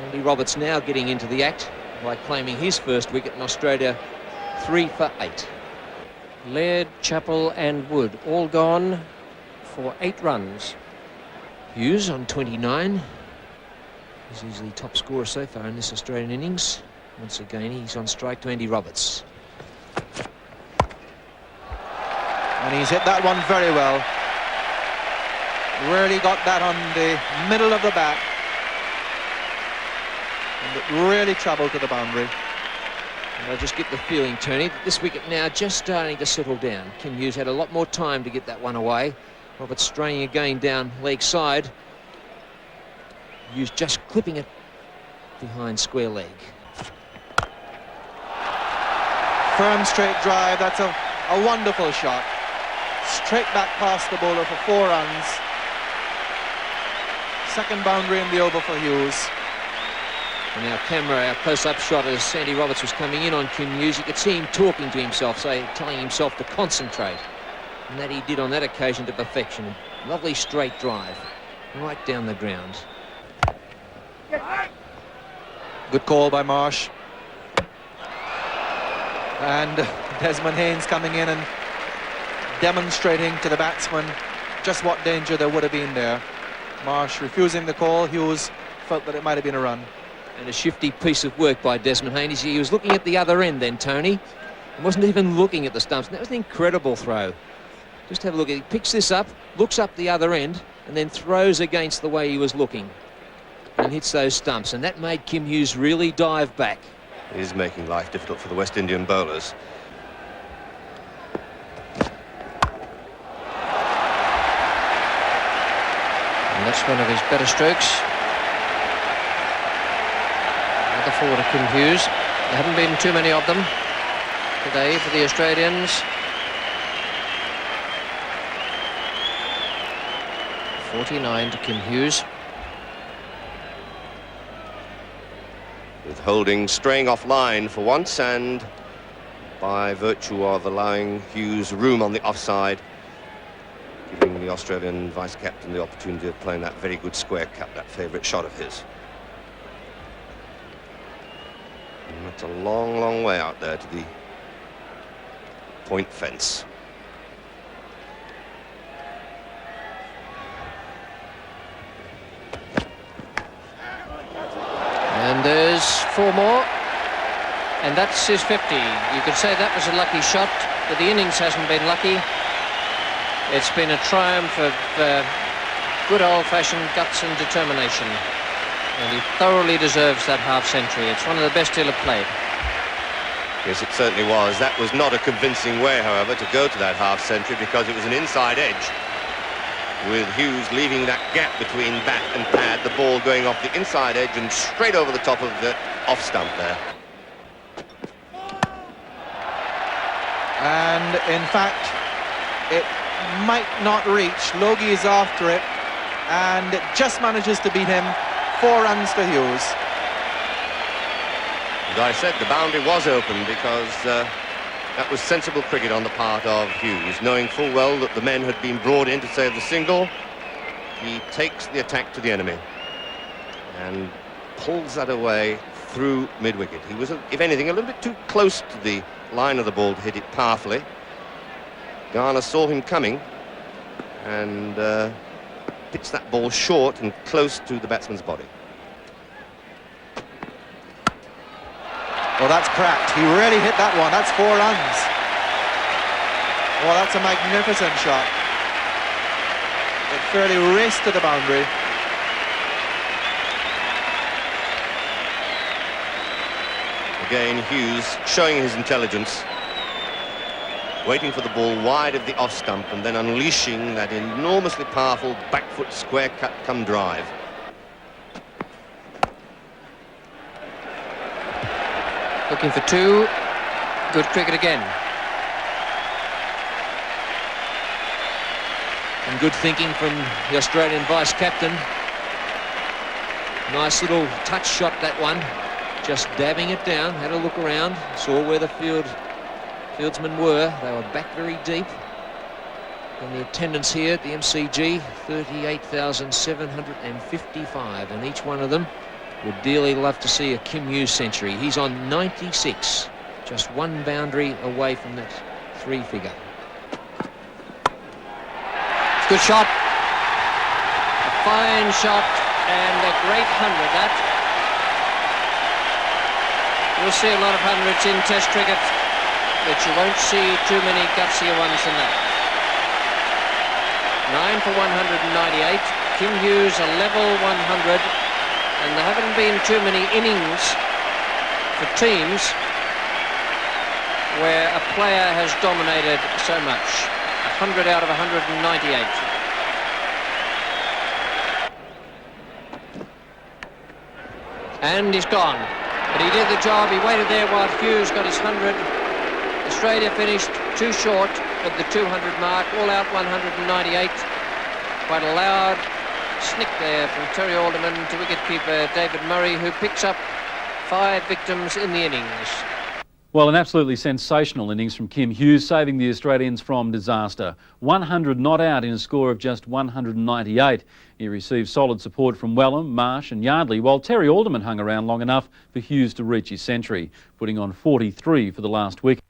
Andy Roberts now getting into the act by claiming his first wicket in Australia, 3 for 8. Laird, Chappell and Wood all gone for 8 runs. Hughes on 29. He's easily top scorer so far in this Australian innings. Once again, he's on strike to Andy Roberts. And he's hit that one very well. Really got that on the middle of the bat. And it really travelled to the boundary. And I just get the feeling, Tony, that this wicket now just starting to settle down. Kim Hughes had a lot more time to get that one away. Roberts straying again down leg side. Hughes just clipping it behind square leg. Firm straight drive, that's a wonderful shot. Straight back past the bowler for 4 runs. Second boundary in the over for Hughes. And our camera, our close-up shot as Andy Roberts was coming in on Kim Hughes, you could see him talking to himself, telling himself to concentrate. And that he did on that occasion to perfection. Lovely straight drive, right down the ground. Good call by Marsh. And Desmond Haynes coming in and demonstrating to the batsman just what danger there would have been there. Marsh refusing the call. Hughes felt that it might have been a run. And a shifty piece of work by Desmond Haynes. He was looking at the other end then, Tony. He wasn't even looking at the stumps. And that was an incredible throw. Just have a look. He picks this up, looks up the other end, and then throws against the way he was looking. And hits those stumps. And that made Kim Hughes really dive back. It is making life difficult for the West Indian bowlers. And that's one of his better strokes. Another forward of Kim Hughes. There haven't been too many of them today for the Australians. 49 to Kim Hughes. With Holding straying offline for once, and by virtue of allowing Hughes room on the offside, giving the Australian vice-captain the opportunity of playing that very good square cut, that favourite shot of his. And that's a long, long way out there to the point fence. And there's 4 more, and that's his 50. You could say that was a lucky shot, but the innings hasn't been lucky. It's been a triumph of good old-fashioned guts and determination, and he thoroughly deserves that half-century. It's one of the best he'll have played. Yes, it certainly was. That was not a convincing way, however, to go to that half-century, because it was an inside edge, with Hughes leaving that gap between bat and pad, the ball going off the inside edge and straight over the top of the off stump there. And in fact, it might not reach. Logie is after it, and it just manages to beat him. 4 runs to Hughes. As I said, the boundary was open because that was sensible cricket on the part of Hughes, knowing full well that the men had been brought in to save the single. He takes the attack to the enemy and pulls that away through mid-wicket. He was, if anything, a little bit too close to the line of the ball to hit it powerfully. Garner saw him coming and pitched that ball short and close to the batsman's body. Well, that's cracked. He really hit that one. That's 4 runs. Well, that's a magnificent shot. It fairly raced to the boundary. Again, Hughes showing his intelligence, waiting for the ball wide of the off stump and then unleashing that enormously powerful back foot square cut come drive. Looking for 2. Good cricket again. And good thinking from the Australian vice-captain. Nice little touch shot, that one. Just dabbing it down, had a look around, saw where the fieldsmen were. They were back very deep. And the attendance here at the MCG, 38,755, and each one of them would dearly love to see a Kim Hughes century. He's on 96, just one boundary away from that 3-figure. Good shot. A fine shot and a great 100, that. You'll see a lot of 100s in Test cricket, but you won't see too many gutsier ones than that. 9 for 198. Kim Hughes a level 100, and there haven't been too many innings for teams where a player has dominated so much. 100 out of 198. And he's gone. But he did the job. He waited there while Hughes got his 100. Australia finished too short of the 200 mark, all out 198. Quite a loud snick there from Terry Alderman to wicketkeeper David Murray, who picks up 5 victims in the innings. Well, an absolutely sensational innings from Kim Hughes, saving the Australians from disaster. 100 not out in a score of just 198. He received solid support from Wellham, Marsh and Yardley, while Terry Alderman hung around long enough for Hughes to reach his century, putting on 43 for the last wicket.